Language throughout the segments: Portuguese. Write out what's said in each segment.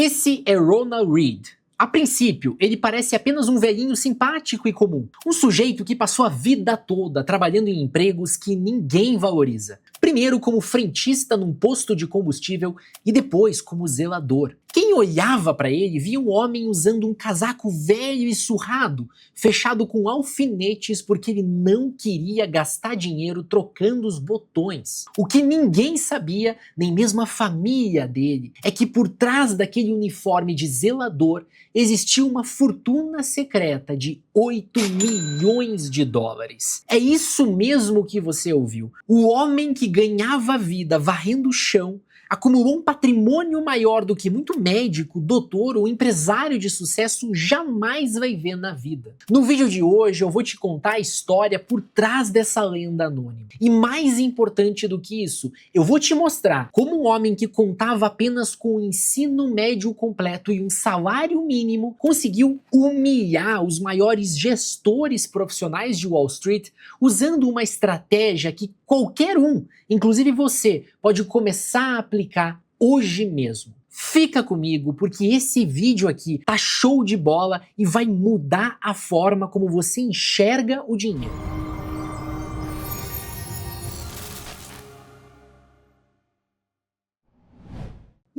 Esse é Ronald Read. A princípio, ele parece apenas um velhinho simpático e comum. Um sujeito que passou a vida toda trabalhando em empregos que ninguém valoriza. Primeiro como frentista num posto de combustível e depois como zelador. Quem olhava para ele via um homem usando um casaco velho e surrado, fechado com alfinetes porque ele não queria gastar dinheiro trocando os botões. O que ninguém sabia, nem mesmo a família dele, é que por trás daquele uniforme de zelador existia uma fortuna secreta de 8 milhões de dólares. É isso mesmo que você ouviu. O homem que ganhava vida varrendo o chão acumulou um patrimônio maior do que muito médico, doutor ou empresário de sucesso jamais vai ver na vida. No vídeo de hoje eu vou te contar a história por trás dessa lenda anônima. E mais importante do que isso, eu vou te mostrar como um homem que contava apenas com o ensino médio completo e um salário mínimo conseguiu humilhar os maiores gestores profissionais de Wall Street usando uma estratégia que qualquer um, inclusive você, pode começar a aplicar hoje mesmo. Fica comigo porque esse vídeo aqui tá show de bola e vai mudar a forma como você enxerga o dinheiro.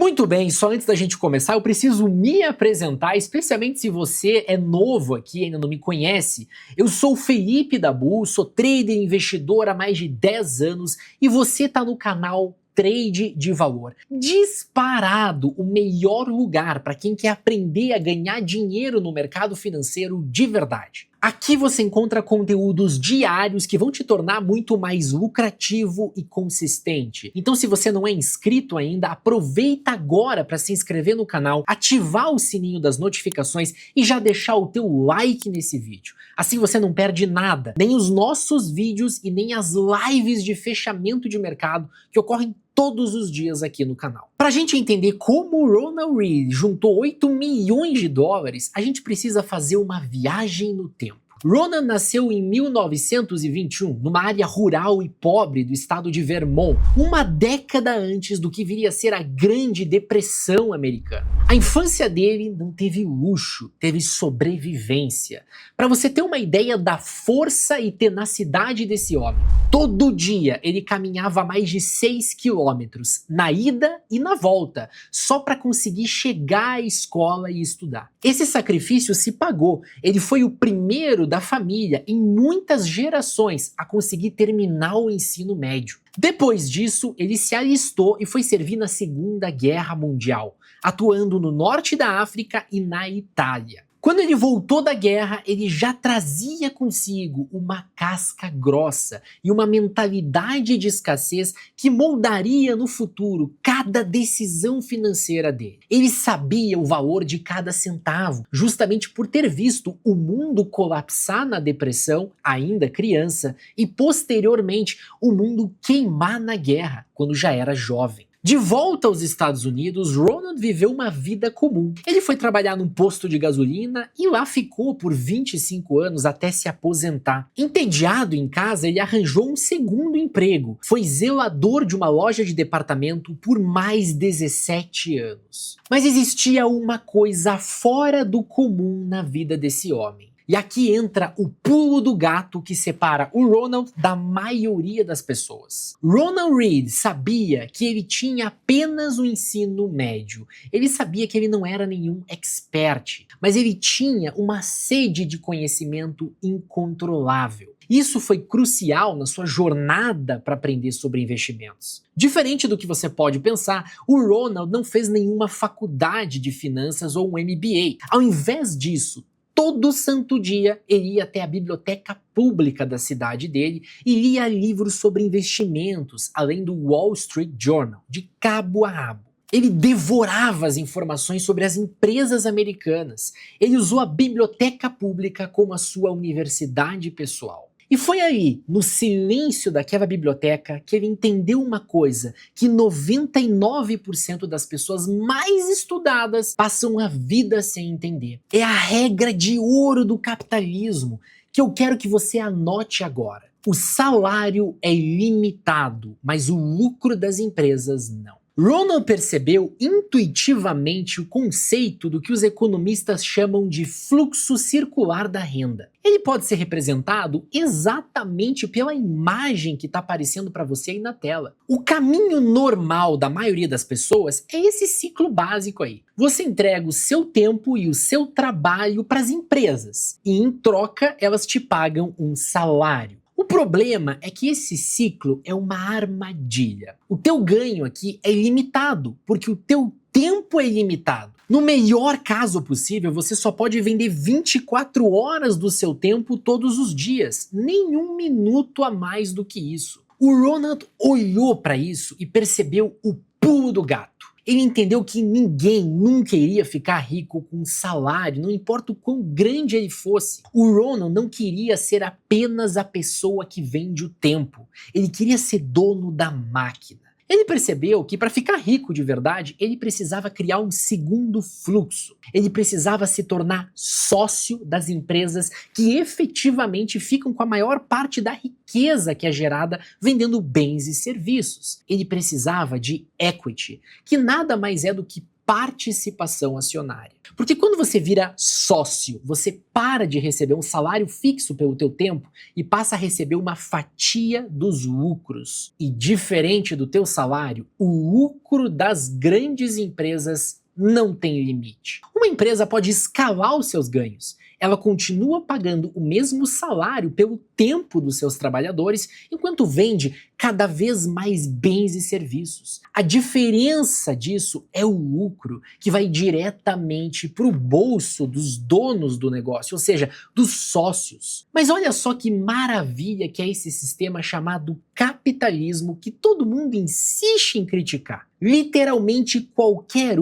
Muito bem, só antes da gente começar, eu preciso me apresentar, especialmente se você é novo aqui e ainda não me conhece. Eu sou o Felipe Dabu, sou trader e investidor há mais de 10 anos e você está no canal Trade de Valor. Disparado o melhor lugar para quem quer aprender a ganhar dinheiro no mercado financeiro de verdade. Aqui você encontra conteúdos diários que vão te tornar muito mais lucrativo e consistente. Então se você não é inscrito ainda, aproveita agora para se inscrever no canal, ativar o sininho das notificações e já deixar o teu like nesse vídeo. Assim você não perde nada, nem os nossos vídeos e nem as lives de fechamento de mercado que ocorrem todos os dias aqui no canal. Para a gente entender como o Ronald Read juntou 8 milhões de dólares, a gente precisa fazer uma viagem no tempo. Ronald nasceu em 1921, numa área rural e pobre do estado de Vermont, uma década antes do que viria a ser a Grande Depressão americana. A infância dele não teve luxo, teve sobrevivência. Para você ter uma ideia da força e tenacidade desse homem, todo dia ele caminhava mais de 6 quilômetros, na ida e na volta, só para conseguir chegar à escola e estudar. Esse sacrifício se pagou, ele foi o primeiro da família em muitas gerações a conseguir terminar o ensino médio. Depois disso, ele se alistou e foi servir na Segunda Guerra Mundial, atuando no norte da África e na Itália. Quando ele voltou da guerra, ele já trazia consigo uma casca grossa e uma mentalidade de escassez que moldaria no futuro cada decisão financeira dele. Ele sabia o valor de cada centavo, justamente por ter visto o mundo colapsar na depressão, ainda criança, e posteriormente o mundo queimar na guerra, quando já era jovem. De volta aos Estados Unidos, Ronald viveu uma vida comum. Ele foi trabalhar num posto de gasolina e lá ficou por 25 anos até se aposentar. Entediado em casa, ele arranjou um segundo emprego. Foi zelador de uma loja de departamento por mais 17 anos. Mas existia uma coisa fora do comum na vida desse homem. E aqui entra o pulo do gato que separa o Ronald da maioria das pessoas. Ronald Read sabia que ele tinha apenas o ensino médio. Ele sabia que ele não era nenhum expert, mas ele tinha uma sede de conhecimento incontrolável. Isso foi crucial na sua jornada para aprender sobre investimentos. Diferente do que você pode pensar, o Ronald não fez nenhuma faculdade de finanças ou um MBA. Ao invés disso, todo santo dia ele ia até a biblioteca pública da cidade dele e lia livros sobre investimentos, além do Wall Street Journal, de cabo a rabo. Ele devorava as informações sobre as empresas americanas. Ele usou a biblioteca pública como a sua universidade pessoal. E foi aí, no silêncio daquela biblioteca, que ele entendeu uma coisa que 99% das pessoas mais estudadas passam a vida sem entender. É a regra de ouro do capitalismo, que eu quero que você anote agora. O salário é ilimitado, mas o lucro das empresas não. Ronald percebeu intuitivamente o conceito do que os economistas chamam de fluxo circular da renda. Ele pode ser representado exatamente pela imagem que está aparecendo para você aí na tela. O caminho normal da maioria das pessoas é esse ciclo básico aí. Você entrega o seu tempo e o seu trabalho para as empresas e, em troca, elas te pagam um salário. O problema é que esse ciclo é uma armadilha. O teu ganho aqui é ilimitado, porque o teu tempo é ilimitado. No melhor caso possível, você só pode vender 24 horas do seu tempo todos os dias, nem um minuto a mais do que isso. O Ronald olhou para isso e percebeu o pulo do gato. Ele entendeu que ninguém nunca iria ficar rico com um salário, não importa o quão grande ele fosse. O Ronald não queria ser apenas a pessoa que vende o tempo. Ele queria ser dono da máquina. Ele percebeu que para ficar rico de verdade, ele precisava criar um segundo fluxo. Ele precisava se tornar sócio das empresas que efetivamente ficam com a maior parte da riqueza que é gerada vendendo bens e serviços. Ele precisava de equity, que nada mais é do que participação acionária. Porque quando você vira sócio, você para de receber um salário fixo pelo teu tempo e passa a receber uma fatia dos lucros. E diferente do teu salário, o lucro das grandes empresas não tem limite. Uma empresa pode escalar os seus ganhos. Ela continua pagando o mesmo salário pelo tempo dos seus trabalhadores, enquanto vende cada vez mais bens e serviços. A diferença disso é o lucro, que vai diretamente para o bolso dos donos do negócio, ou seja, dos sócios. Mas olha só que maravilha que é esse sistema chamado capitalismo, que todo mundo insiste em criticar. Literalmente qualquer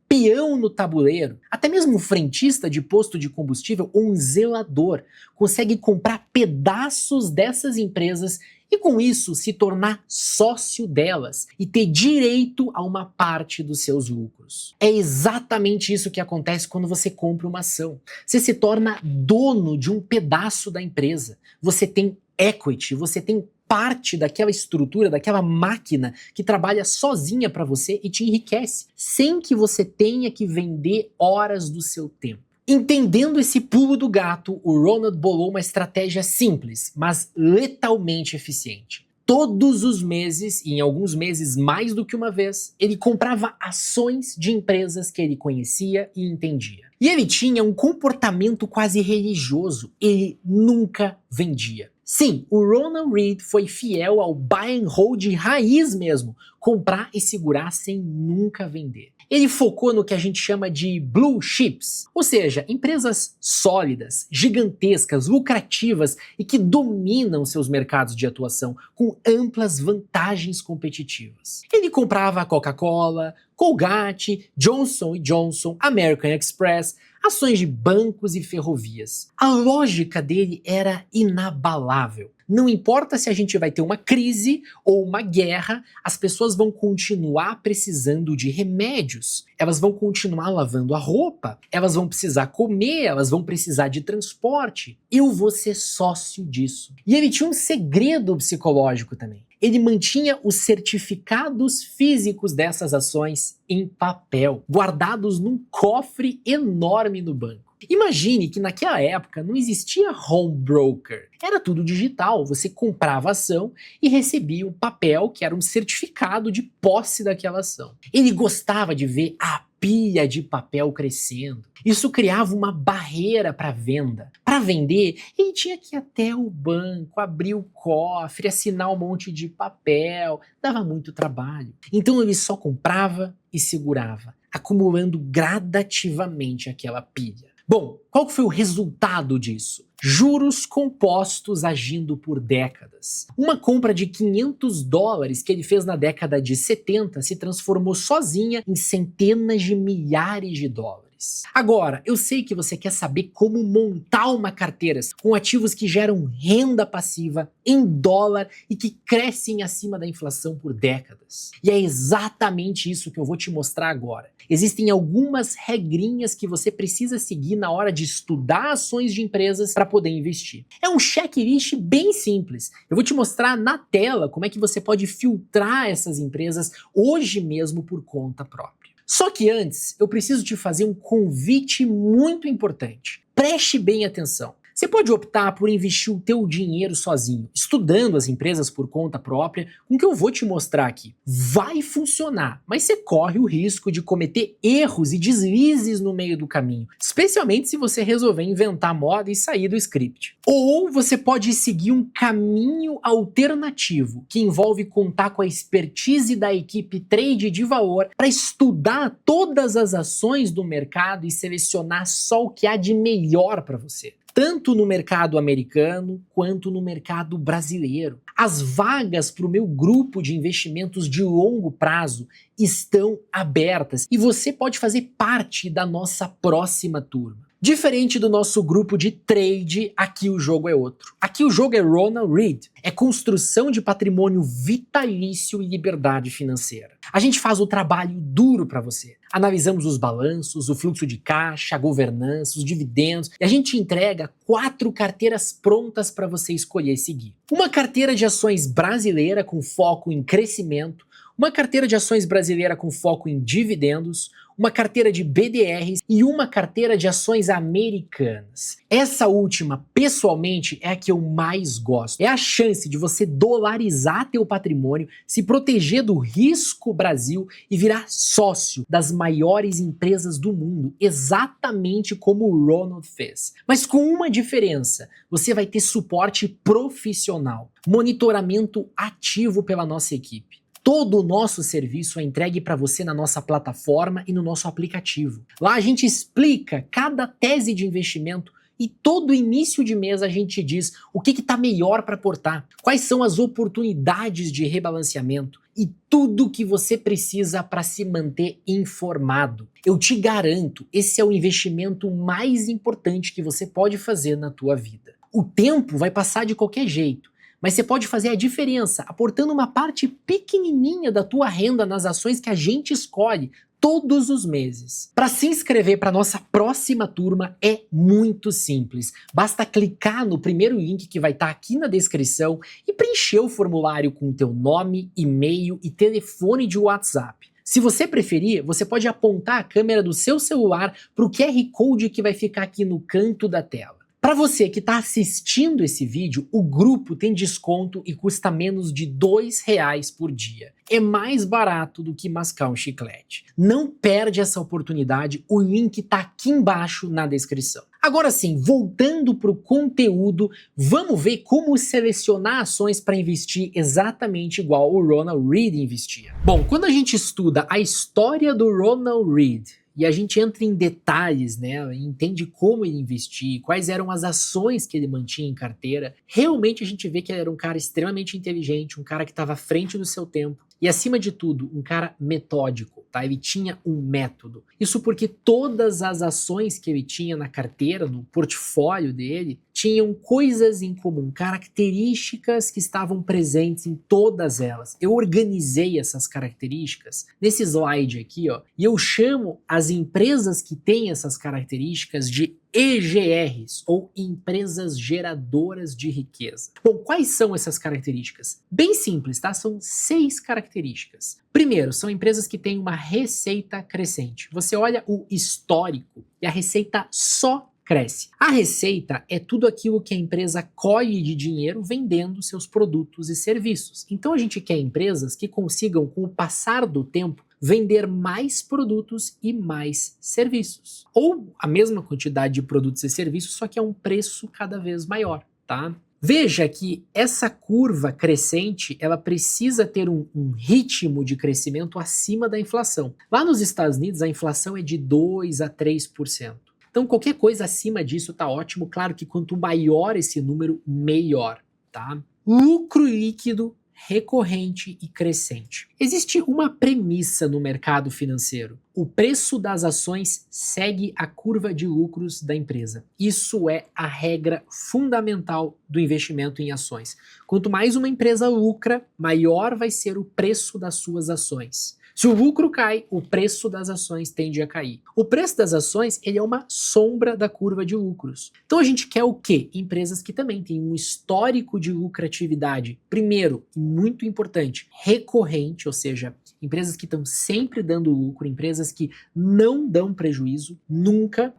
peão no tabuleiro, até mesmo um frentista de posto de combustível ou um zelador, consegue comprar pedaços dessas empresas e com isso se tornar sócio delas e ter direito a uma parte dos seus lucros. É exatamente isso que acontece quando você compra uma ação. Você se torna dono de um pedaço da empresa. Você tem equity, você tem parte daquela estrutura, daquela máquina que trabalha sozinha para você e te enriquece, sem que você tenha que vender horas do seu tempo. Entendendo esse pulo do gato, o Ronald bolou uma estratégia simples, mas letalmente eficiente. Todos os meses, e em alguns meses mais do que uma vez, ele comprava ações de empresas que ele conhecia e entendia. E ele tinha um comportamento quase religioso, ele nunca vendia. Sim, o Ronald Read foi fiel ao buy and hold raiz mesmo, comprar e segurar sem nunca vender. Ele focou no que a gente chama de blue chips, ou seja, empresas sólidas, gigantescas, lucrativas e que dominam seus mercados de atuação com amplas vantagens competitivas. Ele comprava a Coca-Cola, Colgate, Johnson & Johnson, American Express, ações de bancos e ferrovias. A lógica dele era inabalável. Não importa se a gente vai ter uma crise ou uma guerra, as pessoas vão continuar precisando de remédios, elas vão continuar lavando a roupa, elas vão precisar comer, elas vão precisar de transporte. Eu vou ser sócio disso. E ele tinha um segredo psicológico também. Ele mantinha os certificados físicos dessas ações em papel, guardados num cofre enorme no banco. Imagine que naquela época não existia home broker, era tudo digital, você comprava a ação e recebia um papel que era um certificado de posse daquela ação. Ele gostava de ver a pilha de papel crescendo. Isso criava uma barreira para venda. Para vender, ele tinha que ir até o banco, abrir o cofre, assinar um monte de papel, dava muito trabalho. Então ele só comprava e segurava, acumulando gradativamente aquela pilha. Bom, qual foi o resultado disso? Juros compostos agindo por décadas. Uma compra de $500 que ele fez na década de 70 se transformou sozinha em centenas de milhares de dólares. ações. Agora, eu sei que você quer saber como montar uma carteira com ativos que geram renda passiva em dólar e que crescem acima da inflação por décadas. E é exatamente isso que eu vou te mostrar agora. Existem algumas regrinhas que você precisa seguir na hora de estudar ações de empresas para poder investir. É um checklist bem simples. Eu vou te mostrar na tela como é que você pode filtrar essas empresas hoje mesmo por conta própria. Só que antes, eu preciso te fazer um convite muito importante. Preste bem atenção. Você pode optar por investir o teu dinheiro sozinho, estudando as empresas por conta própria, com o que eu vou te mostrar aqui. Vai funcionar, mas você corre o risco de cometer erros e deslizes no meio do caminho, especialmente se você resolver inventar moda e sair do script. Ou você pode seguir um caminho alternativo, que envolve contar com a expertise da equipe trade de valor para estudar todas as ações do mercado e selecionar só o que há de melhor para você, tanto no mercado americano quanto no mercado brasileiro. As vagas para o meu grupo de investimentos de longo prazo estão abertas e você pode fazer parte da nossa próxima turma. Diferente do nosso grupo de trade, aqui o jogo é outro. Aqui o jogo é Ronald Read. É construção de patrimônio vitalício e liberdade financeira. A gente faz o trabalho duro para você. Analisamos os balanços, o fluxo de caixa, a governança, os dividendos, e a gente entrega 4 carteiras prontas para você escolher e seguir. Uma carteira de ações brasileira com foco em crescimento, uma carteira de ações brasileira com foco em dividendos, uma carteira de BDRs e uma carteira de ações americanas. Essa última, pessoalmente, é a que eu mais gosto. É a chance de você dolarizar teu patrimônio, se proteger do risco Brasil e virar sócio das maiores empresas do mundo, exatamente como o Ronald fez. Mas com uma diferença, você vai ter suporte profissional, monitoramento ativo pela nossa equipe. Todo o nosso serviço é entregue para você na nossa plataforma e no nosso aplicativo. Lá a gente explica cada tese de investimento e todo início de mês a gente diz o que está melhor para aportar, quais são as oportunidades de rebalanceamento e tudo que você precisa para se manter informado. Eu te garanto, esse é o investimento mais importante que você pode fazer na tua vida. O tempo vai passar de qualquer jeito, mas você pode fazer a diferença aportando uma parte pequenininha da tua renda nas ações que a gente escolhe todos os meses. Para se inscrever para nossa próxima turma é muito simples. Basta clicar no primeiro link que vai estar aqui na descrição e preencher o formulário com o teu nome, e-mail e telefone de WhatsApp. Se você preferir, você pode apontar a câmera do seu celular para o QR Code que vai ficar aqui no canto da tela. Para você que está assistindo esse vídeo, o grupo tem desconto e custa menos de R$2 por dia. É mais barato do que mascar um chiclete. Não perde essa oportunidade, o link está aqui embaixo na descrição. Agora sim, voltando para o conteúdo, vamos ver como selecionar ações para investir exatamente igual o Ronald Read investia. Bom, quando a gente estuda a história do Ronald Read, e a gente entra em detalhes, né, entende como ele investia, quais eram as ações que ele mantinha em carteira, realmente a gente vê que ele era um cara extremamente inteligente, um cara que estava à frente do seu tempo e, acima de tudo, um cara metódico, tá? Ele tinha um método. Isso porque todas as ações que ele tinha na carteira, no portfólio dele, tinham coisas em comum, características que estavam presentes em todas elas. Eu organizei essas características nesse slide aqui, ó, e eu chamo as empresas que têm essas características de EGRs, ou empresas geradoras de riqueza. Bom, quais são essas características? Bem simples, tá? São 6 características. Primeiro, são empresas que têm uma receita crescente. Você olha o histórico e a receita só cresce. A receita é tudo aquilo que a empresa colhe de dinheiro vendendo seus produtos e serviços. Então a gente quer empresas que consigam, com o passar do tempo, vender mais produtos e mais serviços. Ou a mesma quantidade de produtos e serviços, só que a um preço cada vez maior, tá? Veja que essa curva crescente, ela precisa ter um ritmo de crescimento acima da inflação. Lá nos Estados Unidos, a inflação é de 2 a 3%. Então qualquer coisa acima disso tá ótimo. Claro que quanto maior esse número, melhor, tá? Lucro líquido recorrente e crescente. Existe uma premissa no mercado financeiro: o preço das ações segue a curva de lucros da empresa. Isso é a regra fundamental do investimento em ações. Quanto mais uma empresa lucra, maior vai ser o preço das suas ações. Se o lucro cai, o preço das ações tende a cair. O preço das ações, ele é uma sombra da curva de lucros. Então a gente quer o quê? Empresas que também têm um histórico de lucratividade. Primeiro, e muito importante, recorrente, ou seja, empresas que estão sempre dando lucro, empresas que não dão prejuízo, nunca,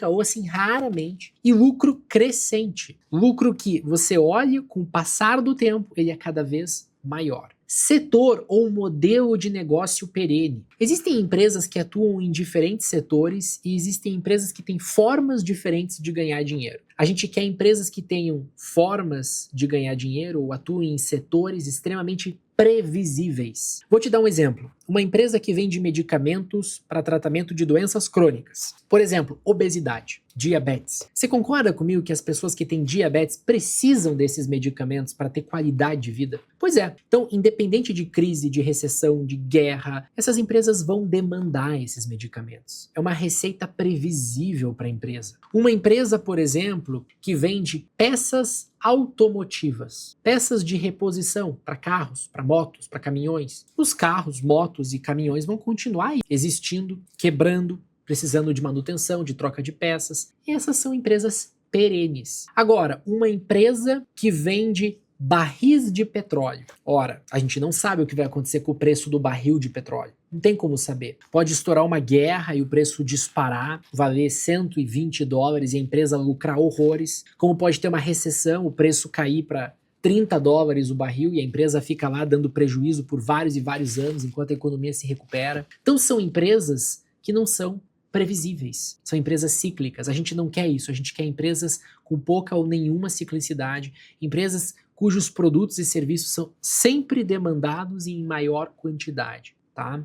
ou assim, raramente. E lucro crescente. Lucro que você olha, com o passar do tempo, ele é cada vez maior. Setor ou modelo de negócio perene. Existem empresas que atuam em diferentes setores e existem empresas que têm formas diferentes de ganhar dinheiro. A gente quer empresas que tenham formas de ganhar dinheiro ou atuem em setores extremamente previsíveis. Vou te dar um exemplo. Uma empresa que vende medicamentos para tratamento de doenças crônicas. Por exemplo, obesidade, diabetes. Você concorda comigo que as pessoas que têm diabetes precisam desses medicamentos para ter qualidade de vida? Pois é. Então, independente de crise, de recessão, de guerra, essas empresas vão demandar esses medicamentos. É uma receita previsível para a empresa. Uma empresa, por exemplo, que vende peças automotivas, peças de reposição para carros, para motos, para caminhões. Os carros, motos e caminhões vão continuar existindo, quebrando, precisando de manutenção, de troca de peças. E essas são empresas perenes. Agora, uma empresa que vende barris de petróleo. Ora, a gente não sabe o que vai acontecer com o preço do barril de petróleo. Não tem como saber. Pode estourar uma guerra e o preço disparar, valer $120 e a empresa lucrar horrores. Como pode ter uma recessão, o preço cair para $30 o barril e a empresa fica lá dando prejuízo por vários e vários anos enquanto a economia se recupera. Então são empresas que não são previsíveis. São empresas cíclicas. A gente não quer isso. A gente quer empresas com pouca ou nenhuma ciclicidade, empresas cujos produtos e serviços são sempre demandados e em maior quantidade, tá?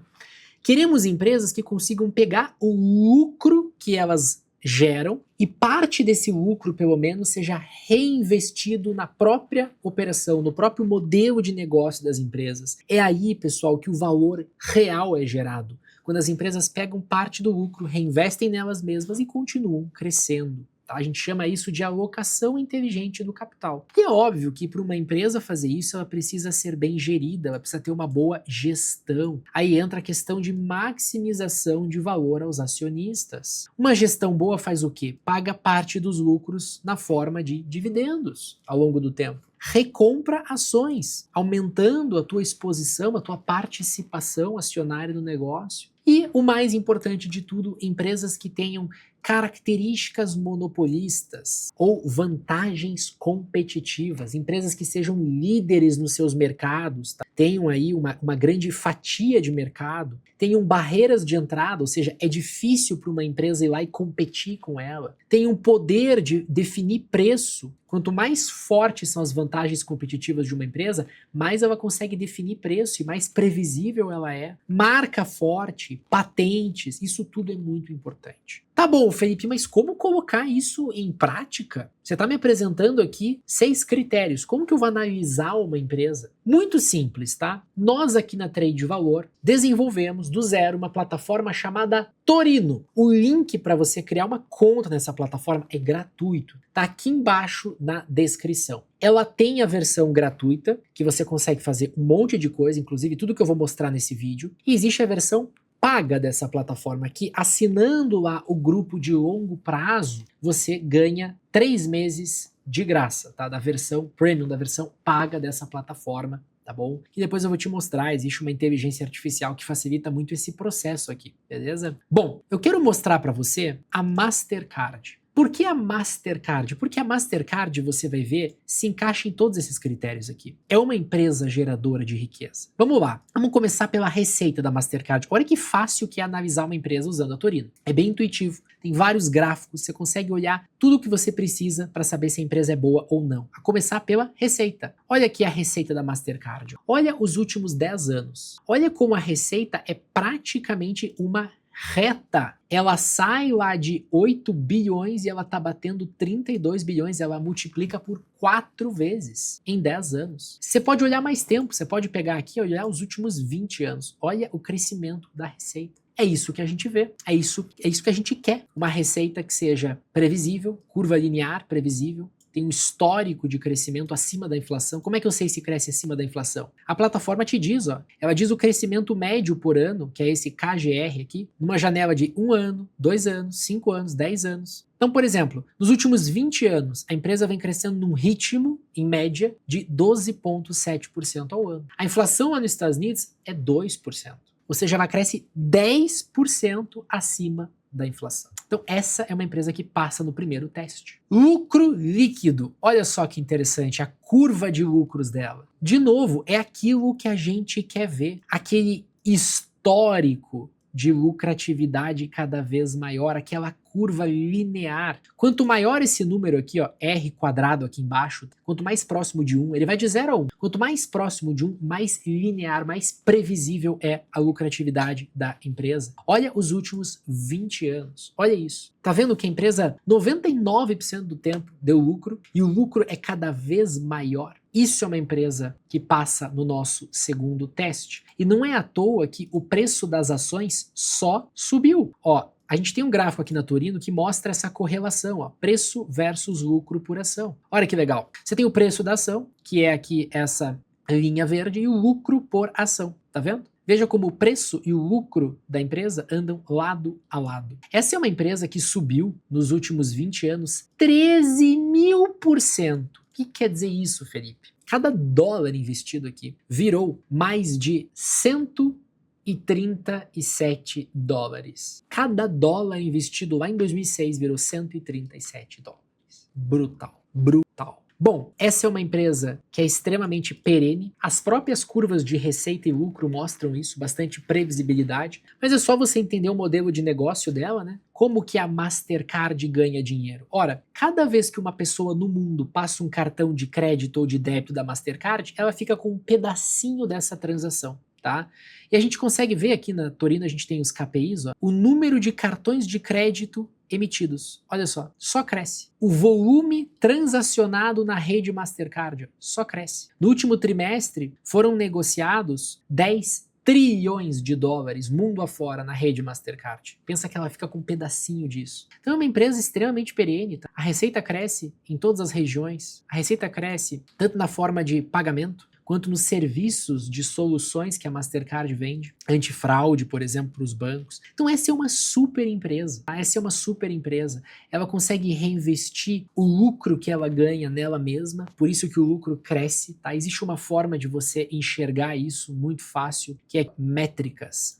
Queremos empresas que consigam pegar o lucro que elas geram e parte desse lucro, pelo menos, seja reinvestido na própria operação, no próprio modelo de negócio das empresas. É aí, pessoal, que o valor real é gerado. Quando as empresas pegam parte do lucro, reinvestem nelas mesmas e continuam crescendo. A gente chama isso de alocação inteligente do capital. E é óbvio que para uma empresa fazer isso, ela precisa ser bem gerida, ela precisa ter uma boa gestão. Aí entra a questão de maximização de valor aos acionistas. Uma gestão boa faz o quê? Paga parte dos lucros na forma de dividendos ao longo do tempo. Recompra ações, aumentando a tua exposição, a tua participação acionária no negócio. E o mais importante de tudo, empresas que tenham características monopolistas ou vantagens competitivas, empresas que sejam líderes nos seus mercados, tá? Tenham aí uma grande fatia de mercado, tenham barreiras de entrada, ou seja, é difícil para uma empresa ir lá e competir com ela, tenham poder de definir preço. Quanto mais fortes são as vantagens competitivas de uma empresa, mais ela consegue definir preço e mais previsível ela é. Marca forte, patentes, isso tudo é muito importante. Tá bom, Felipe, mas como colocar isso em prática? Você está me apresentando aqui 6 critérios. Como que eu vou analisar uma empresa? Muito simples, tá? Nós aqui na Trade Valor desenvolvemos do zero uma plataforma chamada Torino. O link para você criar uma conta nessa plataforma é gratuito. Tá aqui embaixo na descrição. Ela tem a versão gratuita, que você consegue fazer um monte de coisa, inclusive tudo que eu vou mostrar nesse vídeo. E existe a versão paga dessa plataforma aqui, assinando lá o grupo de longo prazo, você ganha 3 meses de graça, tá? Da versão premium, da versão paga dessa plataforma, tá bom? E depois eu vou te mostrar, existe uma inteligência artificial que facilita muito esse processo aqui, beleza? Bom, eu quero mostrar para você a Mastercard. Por que a Mastercard? Porque a Mastercard, você vai ver, se encaixa em todos esses critérios aqui. É uma empresa geradora de riqueza. Vamos lá, vamos começar pela receita da Mastercard. Olha que fácil que é analisar uma empresa usando a Torino. É bem intuitivo, tem vários gráficos, você consegue olhar tudo o que você precisa para saber se a empresa é boa ou não. A começar pela receita. Olha aqui a receita da Mastercard. Olha os últimos 10 anos. Olha como a receita é praticamente uma reta. Ela sai lá de 8 bilhões e ela tá batendo 32 bilhões, ela multiplica por 4 vezes em 10 anos. Você pode olhar mais tempo, você pode pegar aqui e olhar os últimos 20 anos. Olha o crescimento da receita. É isso que a gente vê, é isso que a gente quer. Uma receita que seja previsível, curva linear, previsível, tem um histórico de crescimento acima da inflação. Como é que eu sei se cresce acima da inflação? A plataforma te diz, ó, ela diz o crescimento médio por ano, que é esse KGR aqui, numa janela de 1 ano, 2 anos, 5 anos, 10 anos. Então, por exemplo, nos últimos 20 anos, a empresa vem crescendo num ritmo, em média, de 12,7% ao ano. A inflação lá nos Estados Unidos é 2%. Ou seja, ela cresce 10% acima da inflação. Então essa é uma empresa que passa no primeiro teste. Lucro líquido. Olha só que interessante a curva de lucros dela. De novo, é aquilo que a gente quer ver. Aquele histórico de lucratividade cada vez maior, aquela curva linear. Quanto maior esse número aqui, ó, R quadrado aqui embaixo, quanto mais próximo de 1, ele vai de 0 a 1. Quanto mais próximo de 1, mais linear, mais previsível é a lucratividade da empresa. Olha os últimos 20 anos. Olha isso. Tá vendo que a empresa 99% do tempo deu lucro e o lucro é cada vez maior? Isso é uma empresa que passa no nosso segundo teste. E não é à toa que o preço das ações só subiu. Ó, a gente tem um gráfico aqui na Torino que mostra essa correlação, ó, preço versus lucro por ação. Olha que legal. Você tem o preço da ação, que é aqui essa linha verde, e o lucro por ação. Tá vendo? Veja como o preço e o lucro da empresa andam lado a lado. Essa é uma empresa que subiu nos últimos 20 anos 13.000%. O que quer dizer isso, Felipe? Cada dólar investido aqui virou mais de 137 dólares. Cada dólar investido lá em 2006 virou 137 dólares. Brutal, brutal. Bom, essa é uma empresa que é extremamente perene. As próprias curvas de receita e lucro mostram isso, bastante previsibilidade. Mas é só você entender o modelo de negócio dela, né? Como que a Mastercard ganha dinheiro? Ora, cada vez que uma pessoa no mundo passa um cartão de crédito ou de débito da Mastercard, ela fica com um pedacinho dessa transação. Tá? E a gente consegue ver aqui na Torino, a gente tem os KPIs, ó, o número de cartões de crédito emitidos. Olha só cresce. O volume transacionado na rede Mastercard só cresce. No último trimestre foram negociados 10 trilhões de dólares mundo afora na rede Mastercard. Pensa que ela fica com um pedacinho disso. Então é uma empresa extremamente perene. Tá? A receita cresce em todas as regiões. A receita cresce tanto na forma de pagamento, quanto nos serviços de soluções que a Mastercard vende, antifraude, por exemplo, para os bancos. Então essa é uma super empresa, tá? Essa é uma super empresa. Ela consegue reinvestir o lucro que ela ganha nela mesma, por isso que o lucro cresce, tá? Existe uma forma de você enxergar isso muito fácil, que é métricas.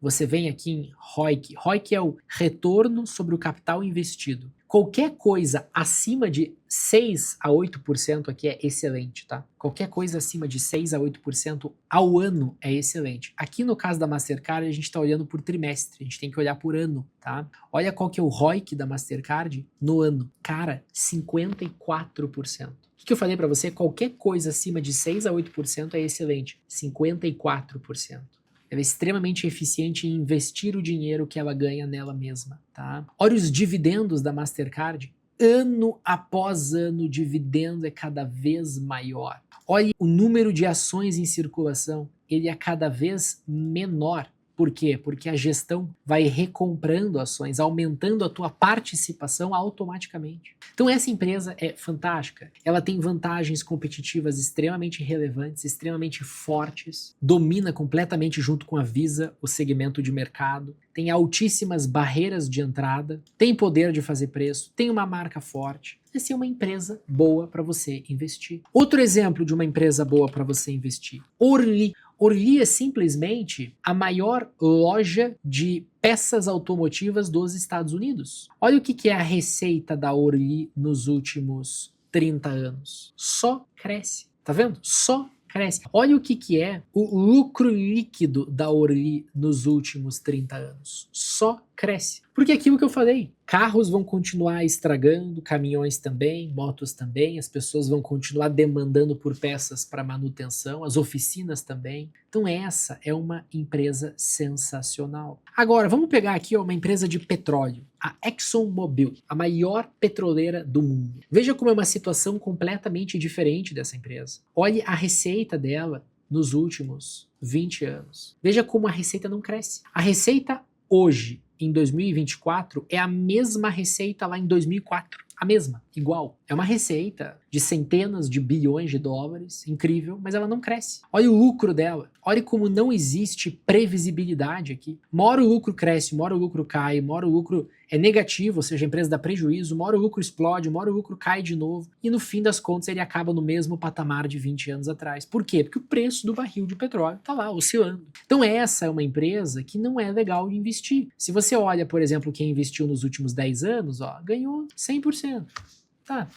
Você vem aqui em ROIC. ROIC é o retorno sobre o capital investido. Qualquer coisa acima de 6 a 8% aqui é excelente, tá? Qualquer coisa acima de 6 a 8% ao ano é excelente. Aqui no caso da Mastercard, a gente está olhando por trimestre, a gente tem que olhar por ano, tá? Olha qual que é o ROIC da Mastercard no ano. Cara, 54%. O que eu falei para você? Qualquer coisa acima de 6 a 8% é excelente. 54%. Ela é extremamente eficiente em investir o dinheiro que ela ganha nela mesma, tá? Olha os dividendos da Mastercard. Ano após ano, o dividendo é cada vez maior. Olha o número de ações em circulação. Ele é cada vez menor. Por quê? Porque a gestão vai recomprando ações, aumentando a tua participação automaticamente. Então essa empresa é fantástica. Ela tem vantagens competitivas extremamente relevantes, extremamente fortes, domina completamente junto com a Visa o segmento de mercado, tem altíssimas barreiras de entrada, tem poder de fazer preço, tem uma marca forte. Essa é uma empresa boa para você investir. Outro exemplo de uma empresa boa para você investir, Orly. Orly é simplesmente a maior loja de peças automotivas dos Estados Unidos. Olha o que é a receita da Orly nos últimos 30 anos. Só cresce. Tá vendo? Só cresce. Olha o que é o lucro líquido da Orly nos últimos 30 anos. Só cresce. Porque é aquilo que eu falei, Carros vão continuar estragando, caminhões também, motos também, as pessoas vão continuar demandando por peças para manutenção, as oficinas também. Então essa é uma empresa sensacional. Agora, vamos pegar aqui uma empresa de petróleo, a ExxonMobil, a maior petroleira do mundo. Veja como é uma situação completamente diferente dessa empresa. Olhe a receita dela nos últimos 20 anos. Veja como a receita não cresce. A receita hoje, em 2024, é a mesma receita lá em 2004. A mesma, igual. É uma receita de centenas de bilhões de dólares, incrível, mas ela não cresce. Olha o lucro dela. Olha como não existe previsibilidade aqui. Uma hora o lucro cresce, uma hora o lucro cai, uma hora o lucro é negativo, ou seja, a empresa dá prejuízo, uma hora o lucro explode, uma hora o lucro cai de novo, e no fim das contas ele acaba no mesmo patamar de 20 anos atrás. Por quê? Porque o preço do barril de petróleo está lá, oscilando. Então essa é uma empresa que não é legal de investir. Se você olha, por exemplo, quem investiu nos últimos 10 anos, ó, ganhou 100%. Tá.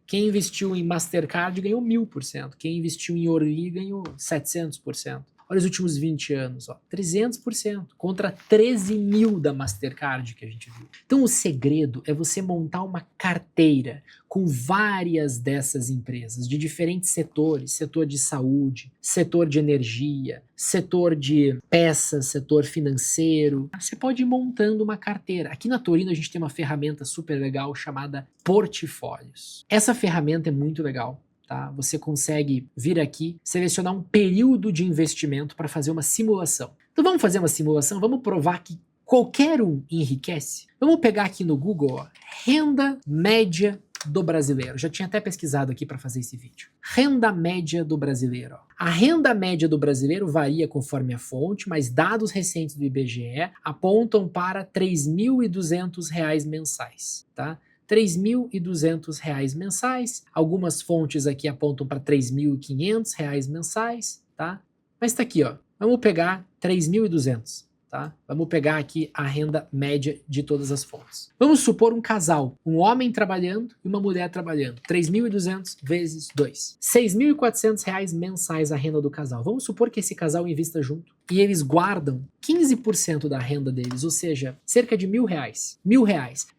Quem investiu em Mastercard ganhou 1000%. Quem investiu em Orly ganhou 700%. Olha os últimos 20 anos, ó, 300% contra 13 mil da Mastercard que a gente viu. Então o segredo é você montar uma carteira com várias dessas empresas de diferentes setores, setor de saúde, setor de energia, setor de peças, setor financeiro. Você pode ir montando uma carteira. Aqui na Torino a gente tem uma ferramenta super legal chamada Portfólios. Essa ferramenta é muito legal. Tá? Você consegue vir aqui, selecionar um período de investimento para fazer uma simulação. Então vamos fazer uma simulação, vamos provar que qualquer um enriquece? Vamos pegar aqui no Google, ó, renda média do brasileiro. Já tinha até pesquisado aqui para fazer esse vídeo. Renda média do brasileiro. Ó. A renda média do brasileiro varia conforme a fonte, mas dados recentes do IBGE apontam para R$ 3.200 mensais. Tá? R$ 3.200 mensais, algumas fontes aqui apontam para R$ 3.500 mensais, tá? Mas tá aqui, ó, vamos pegar 3.200, tá? Vamos pegar aqui a renda média de todas as fontes. Vamos supor um casal, um homem trabalhando e uma mulher trabalhando, 3.200 vezes 2. R$ 6.400 mensais a renda do casal. Vamos supor que esse casal invista junto e eles guardam 15% da renda deles, ou seja, cerca de R$ 1.000. R$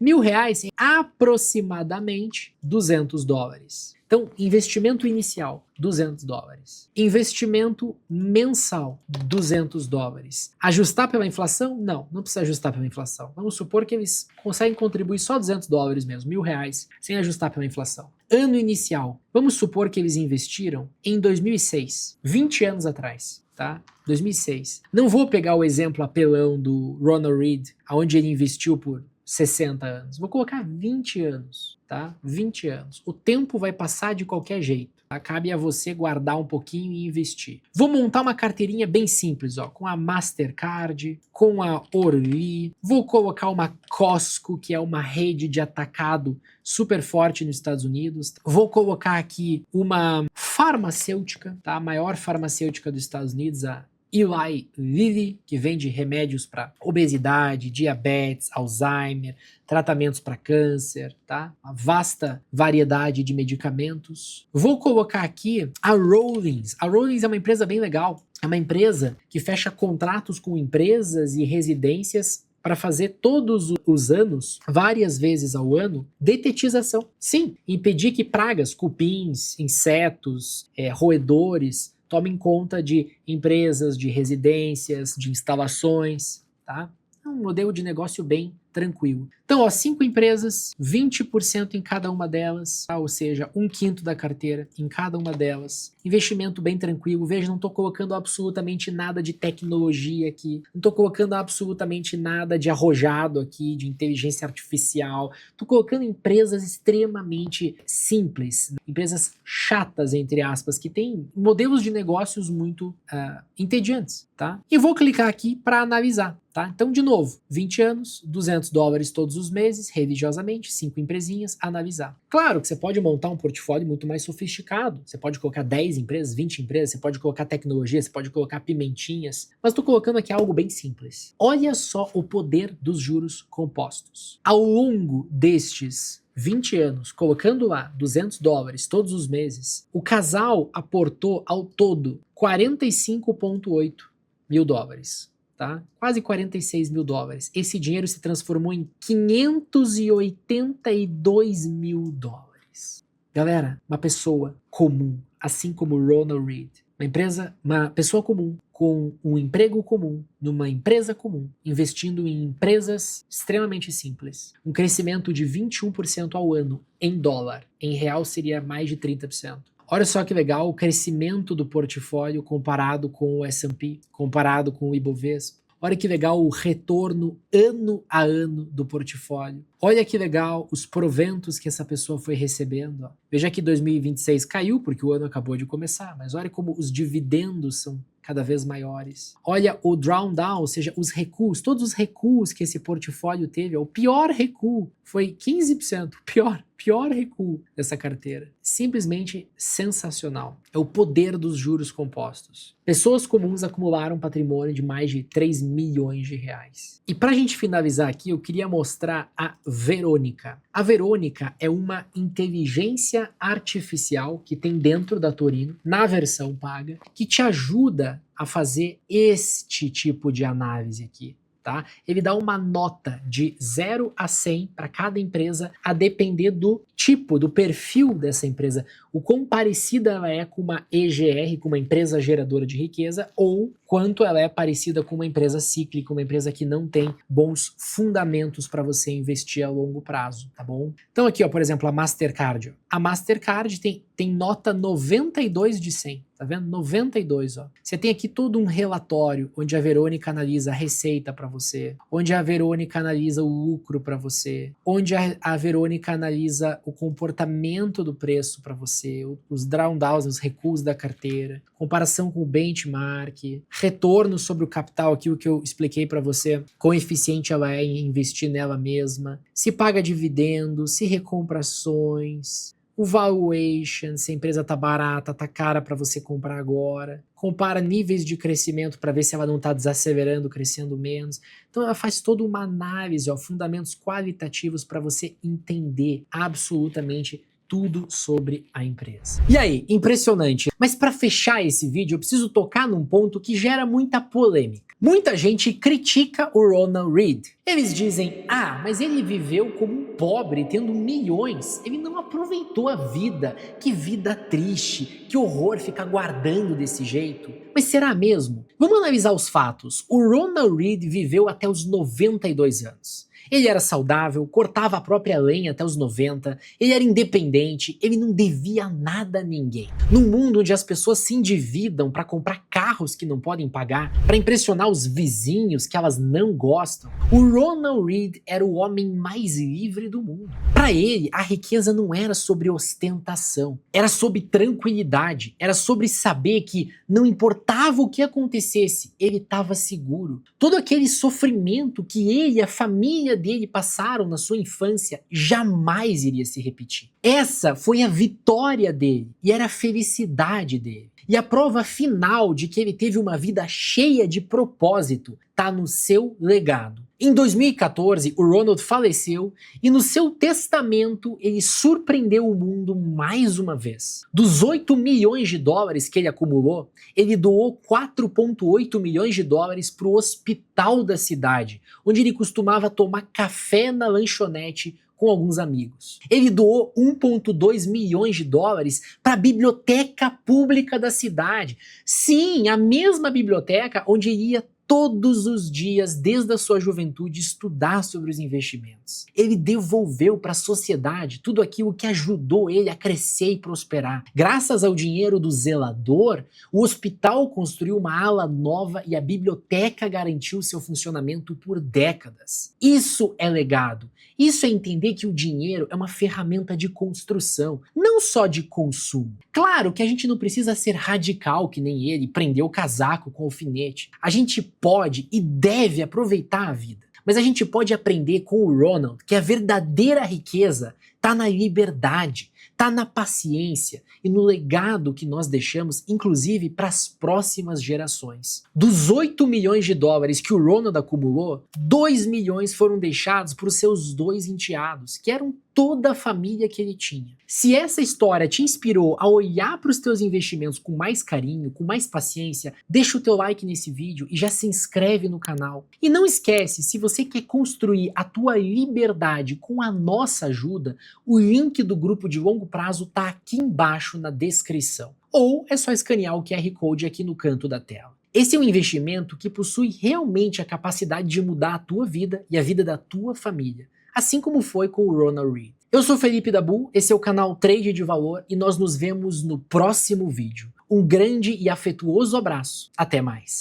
1.000 é aproximadamente $200. Então, investimento inicial, $200. Investimento mensal, $200. Ajustar pela inflação? Não, não precisa ajustar pela inflação. Vamos supor que eles conseguem contribuir só $200 mesmo, R$ 1.000, sem ajustar pela inflação. Ano inicial, vamos supor que eles investiram em 2006, 20 anos atrás. Tá? 2006. Não vou pegar o exemplo apelão do Ronald Reagan, onde ele investiu por 60 anos. Vou colocar 20 anos, tá? 20 anos. O tempo vai passar de qualquer jeito. Tá? Cabe a você guardar um pouquinho e investir. Vou montar uma carteirinha bem simples, ó, com a Mastercard, com a Orly. Vou colocar uma Costco, que é uma rede de atacado super forte nos Estados Unidos. Vou colocar aqui uma farmacêutica, tá? A maior farmacêutica dos Estados Unidos, a Eli Lilly, que vende remédios para obesidade, diabetes, Alzheimer, tratamentos para câncer, tá? Uma vasta variedade de medicamentos. Vou colocar aqui a Rollins. A Rollins é uma empresa bem legal. É uma empresa que fecha contratos com empresas e residências para fazer todos os anos, várias vezes ao ano, detetização. Sim, impedir que pragas, cupins, insetos, roedores tomem conta de empresas, de residências, de instalações, tá? É um modelo de negócio bem tranquilo. Então, ó, 5 empresas, 20% em cada uma delas, tá? Ou seja, 1/5 da carteira em cada uma delas. Investimento bem tranquilo. Veja, não estou colocando absolutamente nada de tecnologia aqui. Não estou colocando absolutamente nada de arrojado aqui, de inteligência artificial. Estou colocando empresas extremamente simples, empresas chatas, entre aspas, que têm modelos de negócios muito entediantes, tá? E vou clicar aqui para analisar, tá? Então, de novo, 20 anos, $200 todos os meses, religiosamente, 5 empresinhas, analisar. Claro que você pode montar um portfólio muito mais sofisticado. Você pode colocar 10 empresas, 20 empresas, você pode colocar tecnologia, você pode colocar pimentinhas, mas estou colocando aqui algo bem simples. Olha só o poder dos juros compostos. Ao longo destes 20 anos, colocando lá $200 todos os meses, o casal aportou ao todo $45,8 mil. tá? Quase 46 mil dólares. Esse dinheiro se transformou em 582 mil dólares. Galera, uma pessoa comum, assim como Ronald Read, uma pessoa comum, com um emprego comum, numa empresa comum, investindo em empresas extremamente simples. Um crescimento de 21% ao ano em dólar. Em real seria mais de 30%. Olha só que legal o crescimento do portfólio comparado com o S&P, comparado com o Ibovespa. Olha que legal o retorno ano a ano do portfólio. Olha que legal os proventos que essa pessoa foi recebendo. Ó. Veja que 2026 caiu porque o ano acabou de começar, mas olha como os dividendos são cada vez maiores. Olha o drawdown, ou seja, os recuos, todos os recuos que esse portfólio teve. Ó, o pior recuo foi 15%, pior recuo dessa carteira. Simplesmente sensacional. É o poder dos juros compostos. Pessoas comuns acumularam patrimônio de mais de 3 milhões de reais. E pra gente finalizar aqui, eu queria mostrar a Verônica. A Verônica é uma inteligência artificial que tem dentro da Torino, na versão paga, que te ajuda a fazer este tipo de análise aqui. Tá? Ele dá uma nota de 0 a 100 para cada empresa, a depender do tipo, do perfil dessa empresa, o quão parecida ela é com uma EGR, com uma empresa geradora de riqueza, ou quanto ela é parecida com uma empresa cíclica, uma empresa que não tem bons fundamentos para você investir a longo prazo, tá bom? Então aqui, ó, por exemplo, a Mastercard. A Mastercard tem nota 92 de 100, tá vendo? 92, ó. Você tem aqui todo um relatório onde a Verônica analisa a receita para você, onde a Verônica analisa o lucro para você, onde a Verônica analisa o comportamento do preço para você, os drawdowns, os recuos da carteira, comparação com o benchmark, retorno sobre o capital, aquilo que eu expliquei para você, quão eficiente ela é em investir nela mesma, se paga dividendos, se recompra ações, o valuation, se a empresa tá barata, tá cara para você comprar agora, compara níveis de crescimento para ver se ela não está desacelerando, crescendo menos. Então ela faz toda uma análise, ó, fundamentos qualitativos para você entender absolutamente tudo sobre a empresa. E aí, impressionante. Mas para fechar esse vídeo, eu preciso tocar num ponto que gera muita polêmica. Muita gente critica o Ronald Read. Eles dizem, mas ele viveu como um pobre, tendo milhões. Ele não aproveitou a vida. Que vida triste, que horror ficar guardando desse jeito. Mas será mesmo? Vamos analisar os fatos. O Ronald Read viveu até os 92 anos. Ele era saudável, cortava a própria lenha até os 90, ele era independente, ele não devia nada a ninguém. Num mundo onde as pessoas se endividam para comprar carros que não podem pagar, para impressionar os vizinhos que elas não gostam, o Ronald Read era o homem mais livre do mundo. Para ele, a riqueza não era sobre ostentação, era sobre tranquilidade, era sobre saber que não importava o que acontecesse, ele estava seguro. Todo aquele sofrimento que ele e a família dele passaram na sua infância jamais iria se repetir. Essa foi a vitória dele e era a felicidade dele. E a prova final de que ele teve uma vida cheia de propósito está no seu legado. Em 2014, o Ronald faleceu e no seu testamento ele surpreendeu o mundo mais uma vez. Dos 8 milhões de dólares que ele acumulou, ele doou 4,8 milhões de dólares para o hospital da cidade, onde ele costumava tomar café na lanchonete com alguns amigos. Ele doou 1,2 milhões de dólares para a biblioteca pública da cidade. Sim, a mesma biblioteca onde ele ia todos os dias, desde a sua juventude, estudar sobre os investimentos. Ele devolveu para a sociedade tudo aquilo que ajudou ele a crescer e prosperar. Graças ao dinheiro do zelador, o hospital construiu uma ala nova e a biblioteca garantiu seu funcionamento por décadas. Isso é legado. Isso é entender que o dinheiro é uma ferramenta de construção, não só de consumo. Claro que a gente não precisa ser radical que nem ele, prender o casaco com alfinete. A gente pode e deve aproveitar a vida. Mas a gente pode aprender com o Ronald que a verdadeira riqueza tá na liberdade, tá na paciência e no legado que nós deixamos, inclusive para as próximas gerações. Dos 8 milhões de dólares que o Ronald acumulou, 2 milhões foram deixados para os seus 2 enteados, que eram toda a família que ele tinha. Se essa história te inspirou a olhar para os teus investimentos com mais carinho, com mais paciência, deixa o teu like nesse vídeo e já se inscreve no canal. E não esquece, se você quer construir a tua liberdade com a nossa ajuda, o link do grupo de longo prazo tá aqui embaixo na descrição. Ou é só escanear o QR Code aqui no canto da tela. Esse é um investimento que possui realmente a capacidade de mudar a tua vida e a vida da tua família, assim como foi com o Ronald Read. Eu sou Felipe Dabu, esse é o canal Trade de Valor e nós nos vemos no próximo vídeo. Um grande e afetuoso abraço. Até mais.